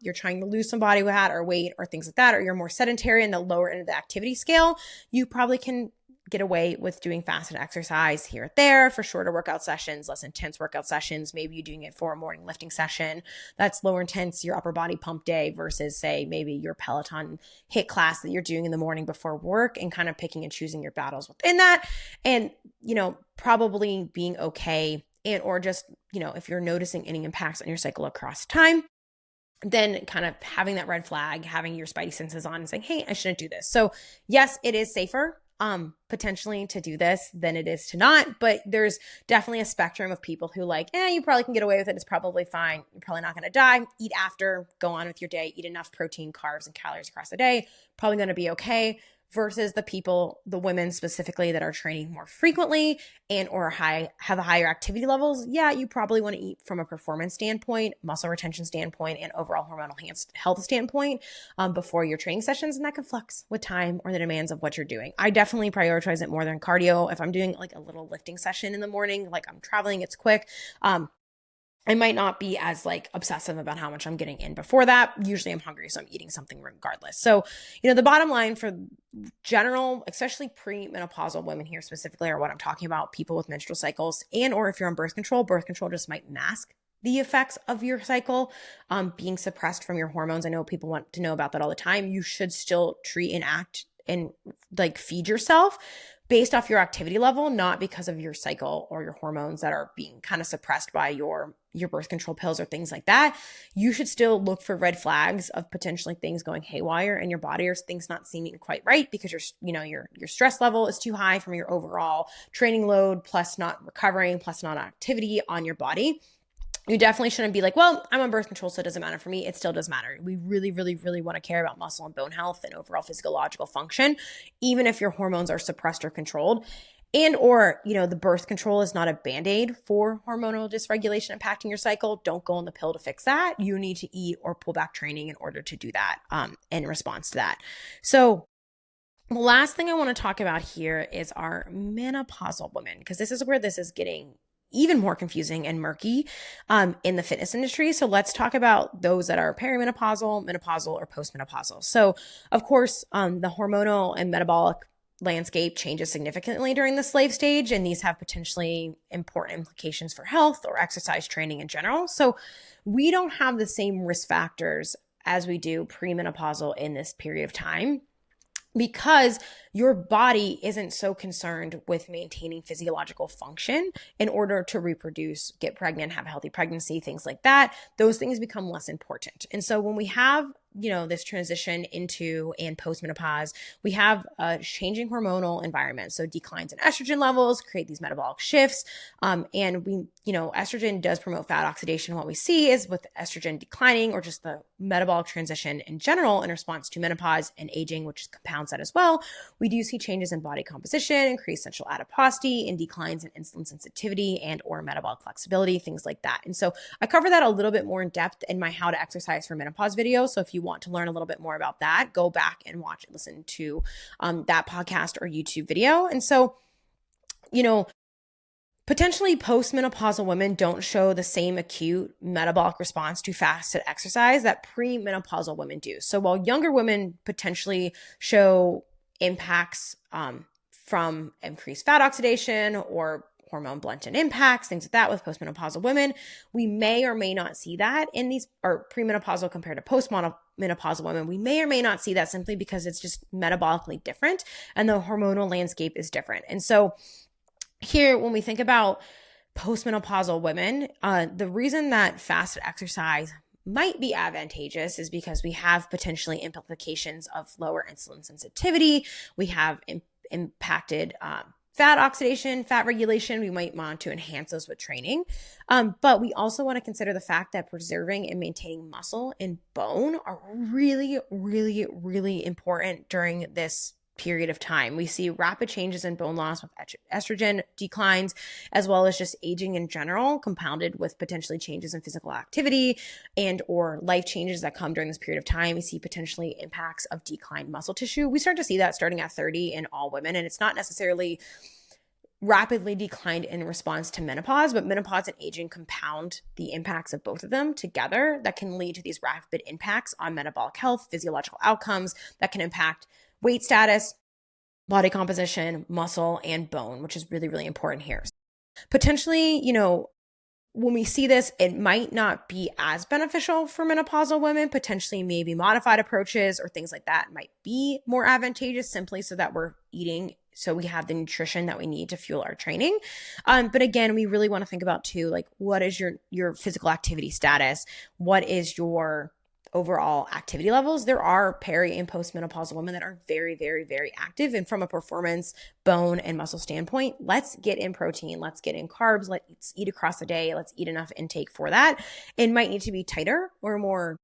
you're trying to lose some body fat or weight or things like that, or you're more sedentary in the lower end of the activity scale, you probably can get away with doing fasted exercise here and there for shorter workout sessions, less intense workout sessions. Maybe you're doing it for a morning lifting session that's lower intense, your upper body pump day, versus say maybe your Peloton HIIT class that you're doing in the morning before work, and kind of picking and choosing your battles within that. And, probably being okay, and or just, if you're noticing any impacts on your cycle across time, then kind of having that red flag, having your spidey senses on and saying, hey, I shouldn't do this. So yes, it is safer potentially to do this than it is to not, but there's definitely a spectrum of people who you probably can get away with it. It's probably fine. You're probably not going to die. Eat after, go on with your day, eat enough protein, carbs, and calories across the day. Probably going to be okay. Versus the women specifically that are training more frequently and or have higher activity levels. Yeah, you probably want to eat from a performance standpoint, muscle retention standpoint, and overall hormonal health standpoint before your training sessions, and that can flux with time or the demands of what you're doing. I definitely prioritize it more than cardio. If I'm doing like a little lifting session in the morning, like I'm traveling, it's quick. I might not be as obsessive about how much I'm getting in before that. Usually I'm hungry, so I'm eating something regardless. So, the bottom line for general, especially premenopausal women here specifically, are what I'm talking about, people with menstrual cycles, and or if you're on birth control just might mask the effects of your cycle being suppressed from your hormones. I know people want to know about that all the time. You should still treat and act and feed yourself based off your activity level, not because of your cycle or your hormones that are being kind of suppressed by your birth control pills or things like that. You should still look for red flags of potentially things going haywire in your body or things not seeming quite right, because your stress level is too high from your overall training load, plus not recovering, plus not activity on your body. You definitely shouldn't be well, I'm on birth control, so it doesn't matter for me. It still does matter. We really, really, really want to care about muscle and bone health and overall physiological function, even if your hormones are suppressed or controlled. And or, the birth control is not a Band-Aid for hormonal dysregulation impacting your cycle. Don't go on the pill to fix that. You need to eat or pull back training in order to do that in response to that. So the last thing I want to talk about here is our menopausal women, because this is where this is getting even more confusing and murky in the fitness industry. So let's talk about those that are perimenopausal, menopausal, or postmenopausal. So of course, the hormonal and metabolic landscape changes significantly during the slave stage, and these have potentially important implications for health or exercise training in general. So we don't have the same risk factors as we do premenopausal in this period of time, because your body isn't so concerned with maintaining physiological function in order to reproduce, get pregnant, have a healthy pregnancy, things like that. Those things become less important. And so when we have this transition into and postmenopause, we have a changing hormonal environment. So declines in estrogen levels create these metabolic shifts. And we, estrogen does promote fat oxidation. What we see is with estrogen declining, or just the metabolic transition in general in response to menopause and aging, which compounds that as well, we do see changes in body composition, increased central adiposity, and declines in insulin sensitivity and or metabolic flexibility, things like that. And so I cover that a little bit more in depth in my How to Exercise for Menopause video. So if you want to learn a little bit more about that, go back and listen to that podcast or YouTube video. And so, potentially postmenopausal women don't show the same acute metabolic response to fasted exercise that premenopausal women do. So while younger women potentially show impacts from increased fat oxidation or hormone blunted impacts, things like that with postmenopausal women, we may or may not see that in these, or premenopausal compared to postmenopausal women. We may or may not see that simply because it's just metabolically different and the hormonal landscape is different. And so here, when we think about postmenopausal women, the reason that fasted exercise might be advantageous is because we have potentially implications of lower insulin sensitivity. We have impacted fat oxidation, fat regulation. We might want to enhance those with training. But we also want to consider the fact that preserving and maintaining muscle and bone are really, really, really important during this period of time. We see rapid changes in bone loss with estrogen declines, as well as just aging in general, compounded with potentially changes in physical activity and or life changes that come during this period of time. We see potentially impacts of declined muscle tissue. We start to see that starting at 30 in all women, and it's not necessarily rapidly declined in response to menopause, but menopause and aging compound the impacts of both of them together that can lead to these rapid impacts on metabolic health, physiological outcomes that can impact weight status, body composition, muscle, and bone, which is really, really important here. Potentially, when we see this, it might not be as beneficial for menopausal women. Potentially, maybe modified approaches or things like that might be more advantageous simply so that we're eating, so we have the nutrition that we need to fuel our training. But again, we really want to think about too, like, what is your physical activity status? What is your overall activity levels? There are peri and postmenopausal women that are very, very, very active. And from a performance, bone, and muscle standpoint, let's get in protein, let's get in carbs, let's eat across the day, let's eat enough intake for that. It might need to be tighter or more,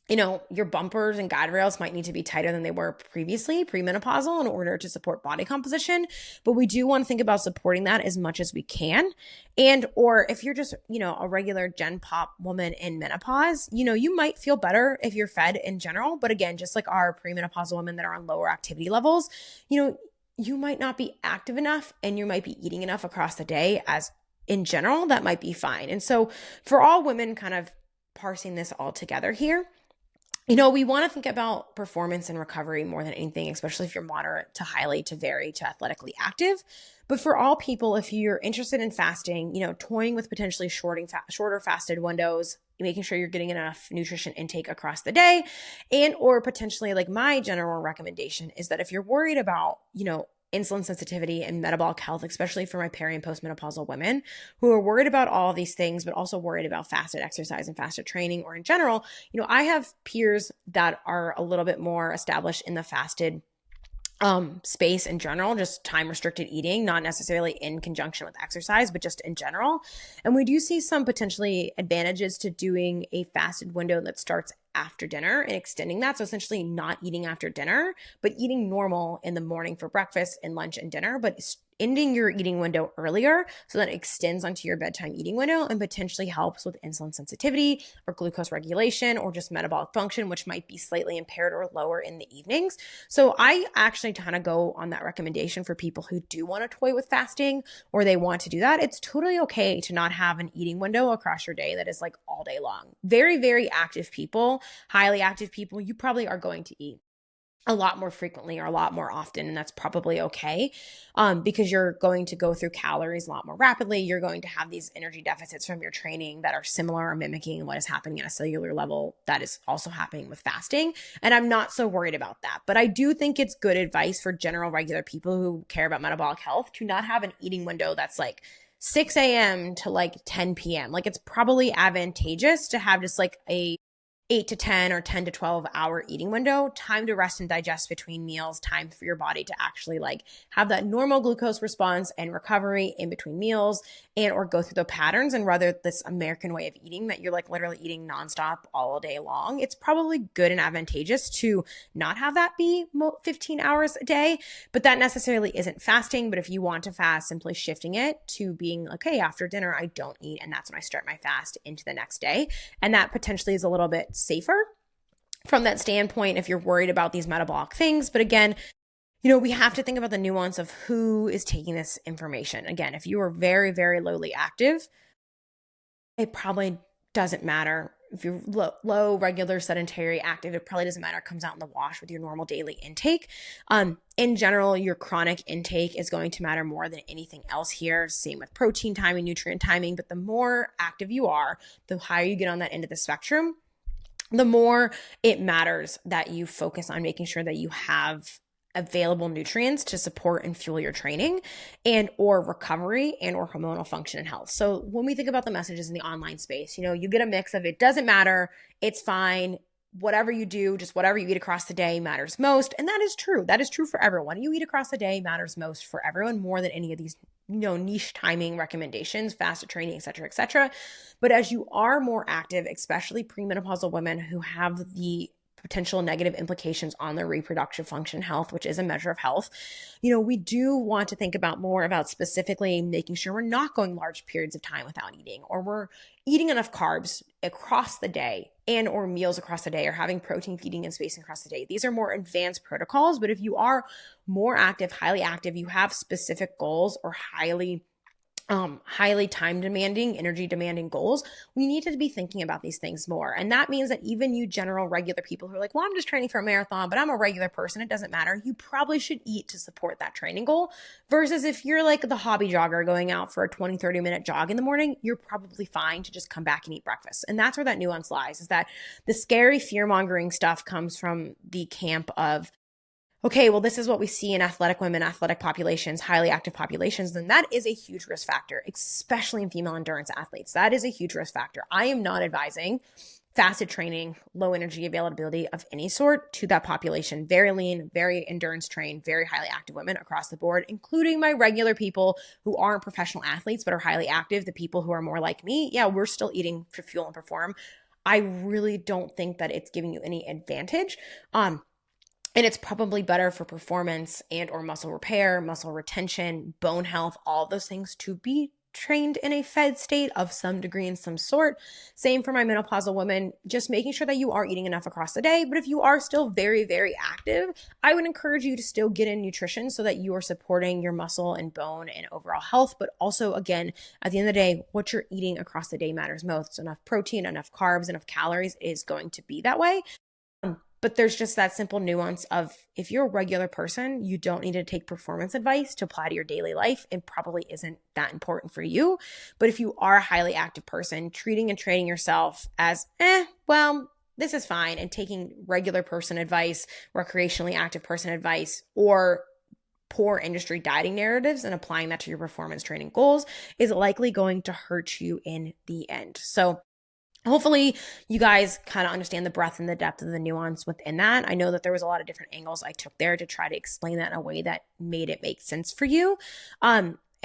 your bumpers and guide rails might need to be tighter than they were previously, premenopausal, in order to support body composition. But we do want to think about supporting that as much as we can. And, or if you're just, a regular Gen Pop woman in menopause, you might feel better if you're fed in general. But again, just like our premenopausal women that are on lower activity levels, you might not be active enough and you might be eating enough across the day as in general, that might be fine. And so for all women, kind of parsing this all together here, we want to think about performance and recovery more than anything, especially if you're moderate to highly to very to athletically active. But for all people, if you're interested in fasting, toying with potentially shorter fasted windows, making sure you're getting enough nutrition intake across the day, and or potentially, like, my general recommendation is that if you're worried about, insulin sensitivity and metabolic health, especially for my peri and postmenopausal women who are worried about all of these things, but also worried about fasted exercise and fasted training, or in general, I have peers that are a little bit more established in the fasted space in general, just time restricted eating, not necessarily in conjunction with exercise, but just in general. And we do see some potentially advantages to doing a fasted window that starts after dinner and extending that. So essentially not eating after dinner, but eating normal in the morning for breakfast and lunch and dinner, but ending your eating window earlier so that it extends onto your bedtime eating window and potentially helps with insulin sensitivity or glucose regulation or just metabolic function, which might be slightly impaired or lower in the evenings. So I actually kind of go on that recommendation for people who do want to toy with fasting or they want to do that. It's totally okay to not have an eating window across your day that is like all day long. Very, very active people, highly active people, you probably are going to eat a lot more frequently or a lot more often. And that's probably okay because you're going to go through calories a lot more rapidly. You're going to have these energy deficits from your training that are similar or mimicking what is happening at a cellular level that is also happening with fasting. And I'm not so worried about that. But I do think it's good advice for general regular people who care about metabolic health to not have an eating window that's like 6 a.m. to like 10 p.m. Like, it's probably advantageous to have just like a 8 to 10 or 10 to 12 hour eating window, time to rest and digest between meals, time for your body to actually like have that normal glucose response and recovery in between meals, and or go through the patterns, and rather this American way of eating that you're like literally eating nonstop all day long. It's probably good and advantageous to not have that be 15 hours a day, but that necessarily isn't fasting. But if you want to fast, simply shifting it to being like, okay, after dinner, I don't eat, and that's when I start my fast into the next day. And that potentially is a little bit safer from that standpoint if you're worried about these metabolic things. But again, we have to think about the nuance of who is taking this information. Again, if you are very, very lowly active, it probably doesn't matter. If you're low, regular, sedentary, active, it probably doesn't matter. It comes out in the wash with your normal daily intake. In general, your chronic intake is going to matter more than anything else here. Same with protein timing, nutrient timing. But the more active you are, the higher you get on that end of the spectrum, the more it matters that you focus on making sure that you have available nutrients to support and fuel your training and or recovery and or hormonal function and health. So when we think about the messages in the online space, you get a mix of it doesn't matter, it's fine, whatever you do, just whatever you eat across the day matters most. And that is true. That is true for everyone. You eat across the day matters most for everyone, more than any of these niche timing recommendations, fasted training, et cetera, et cetera. But as you are more active, especially premenopausal women who have the potential negative implications on their reproductive function health, which is a measure of health, we do want to think about more about specifically making sure we're not going large periods of time without eating, or we're eating enough carbs across the day and or meals across the day, or having protein feeding and spacing across the day. These are more advanced protocols, but if you are more active, highly active, you have specific goals or highly time demanding, energy demanding goals, we need to be thinking about these things more. And that means that even you general regular people who are like, well, I'm just training for a marathon, but I'm a regular person, it doesn't matter. You probably should eat to support that training goal, versus if you're like the hobby jogger going out for a 20, 30 minute jog in the morning, you're probably fine to just come back and eat breakfast. And that's where that nuance lies, is that the scary fear mongering stuff comes from the camp of, okay, well, this is what we see in athletic women, athletic populations, highly active populations, then that is a huge risk factor, especially in female endurance athletes. That is a huge risk factor. I am not advising fasted training, low energy availability of any sort to that population. Very lean, very endurance trained, very highly active women across the board, including my regular people who aren't professional athletes but are highly active, the people who are more like me. Yeah, we're still eating to fuel and perform. I really don't think that it's giving you any advantage. And it's probably better for performance and or muscle repair, muscle retention, bone health, all those things to be trained in a fed state of some degree and some sort. Same for my menopausal women, just making sure that you are eating enough across the day. But if you are still very, very active, I would encourage you to still get in nutrition so that you are supporting your muscle and bone and overall health. But also, again, at the end of the day, what you're eating across the day matters most. Enough protein, enough carbs, enough calories is going to be that way. But there's just that simple nuance of, if you're a regular person, you don't need to take performance advice to apply to your daily life. It probably isn't that important for you. But if you are a highly active person, treating and training yourself as, well, this is fine, and taking regular person advice, recreationally active person advice, or poor industry dieting narratives and applying that to your performance training goals is likely going to hurt you in the end. So hopefully you guys kind of understand the breadth and the depth of the nuance within that. I know that there was a lot of different angles I took there to try to explain that in a way that made it make sense for you.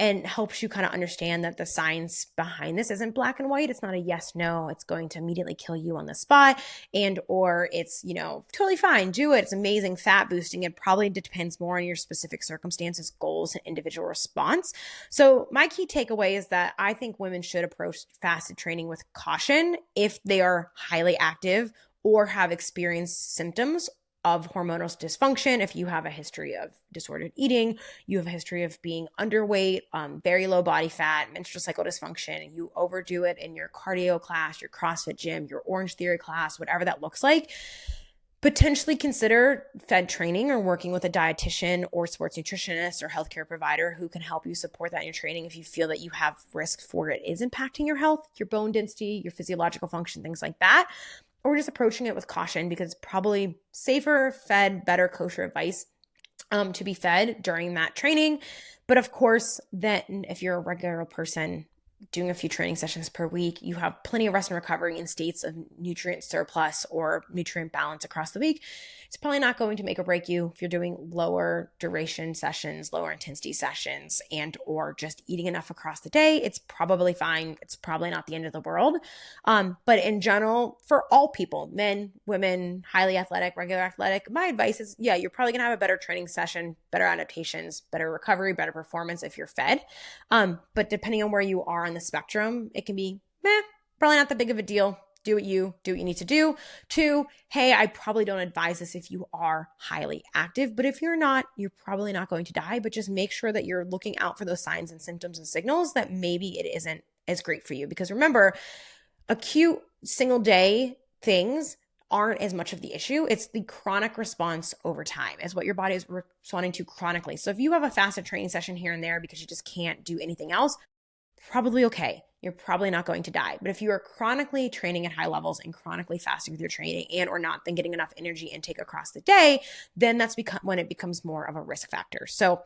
And helps you kind of understand that the science behind this isn't black and white. It's not a yes, no, it's going to immediately kill you on the spot, and or it's, totally fine, do it, it's amazing, fat boosting. It probably depends more on your specific circumstances, goals, and individual response. So my key takeaway is that I think women should approach fasted training with caution if they are highly active or have experienced symptoms of hormonal dysfunction. If you have a history of disordered eating, you have a history of being underweight, very low body fat, menstrual cycle dysfunction, and you overdo it in your cardio class, your CrossFit gym, your Orange Theory class, whatever that looks like, potentially consider fed training or working with a dietitian or sports nutritionist or healthcare provider who can help you support that in your training if you feel that you have risk for it is impacting your health, your bone density, your physiological function, things like that. Or just approaching it with caution, because it's probably safer, fed, better, kosher advice to be fed during that training. But of course, then if you're a regular person, doing a few training sessions per week, you have plenty of rest and recovery in states of nutrient surplus or nutrient balance across the week, it's probably not going to make or break you if you're doing lower duration sessions, lower intensity sessions, and or just eating enough across the day. It's probably fine. It's probably not the end of the world. But in general, for all people, men, women, highly athletic, regular athletic, my advice is, yeah, you're probably going to have a better training session, better adaptations, better recovery, better performance if you're fed. But depending on where you are on the spectrum, it can be, probably not that big of a deal. Do what you need to do. 2, hey, I probably don't advise this if you are highly active, but if you're not, you're probably not going to die, but just make sure that you're looking out for those signs and symptoms and signals that maybe it isn't as great for you. Because remember, acute single day things aren't as much of the issue. It's the chronic response over time. It's what your body is responding to chronically. So if you have a fasted training session here and there because you just can't do anything else, probably okay. You're probably not going to die. But if you are chronically training at high levels and chronically fasting with your training and or not then getting enough energy intake across the day, then that's when it becomes more of a risk factor. So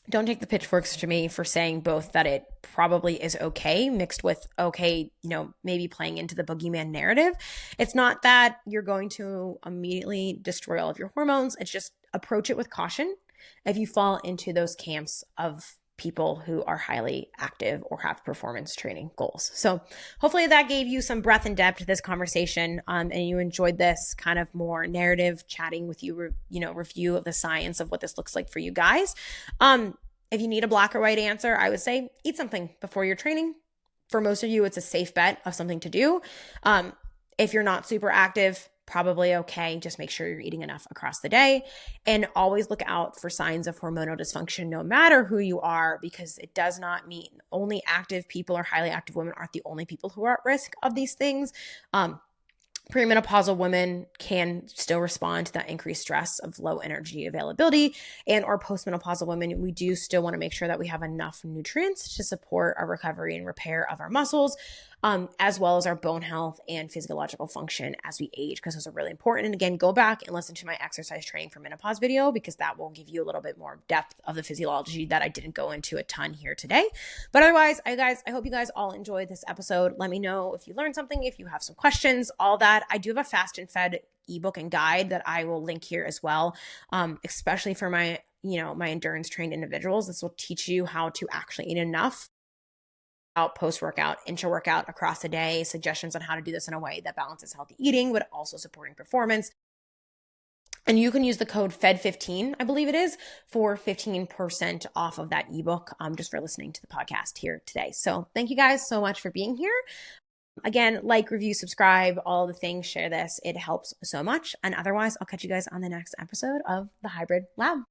don't take the pitchforks to me for saying both that it probably is okay mixed with okay, maybe playing into the boogeyman narrative. It's not that you're going to immediately destroy all of your hormones. It's just approach it with caution if you fall into those camps of people who are highly active or have performance training goals. So hopefully that gave you some breadth and depth to this conversation, and you enjoyed this kind of more narrative chatting with you, review of the science of what this looks like for you guys. If you need a black or white answer, I would say eat something before your training. For most of you, it's a safe bet of something to do. If you're not super active, probably okay. Just make sure you're eating enough across the day, and always look out for signs of hormonal dysfunction no matter who you are, because it does not mean only active people or highly active women aren't the only people who are at risk of these things. Premenopausal women can still respond to that increased stress of low energy availability, and or postmenopausal women, we do still want to make sure that we have enough nutrients to support our recovery and repair of our muscles, as well as our bone health and physiological function as we age, because those are really important. And again, go back and listen to my exercise training for menopause video, because that will give you a little bit more depth of the physiology that I didn't go into a ton here today. But otherwise, I hope you guys all enjoyed this episode. Let me know if you learned something, if you have some questions, all that. I do have a fast and fed ebook and guide that I will link here as well, especially for my endurance trained individuals. This will teach you how to actually eat enough out post-workout, intra-workout, across the day, suggestions on how to do this in a way that balances healthy eating, but also supporting performance. And you can use the code FED15, I believe it is, for 15% off of that ebook, just for listening to the podcast here today. So thank you guys so much for being here. Again, like, review, subscribe, all the things, share this. It helps so much. And otherwise, I'll catch you guys on the next episode of the Hybrid Lab.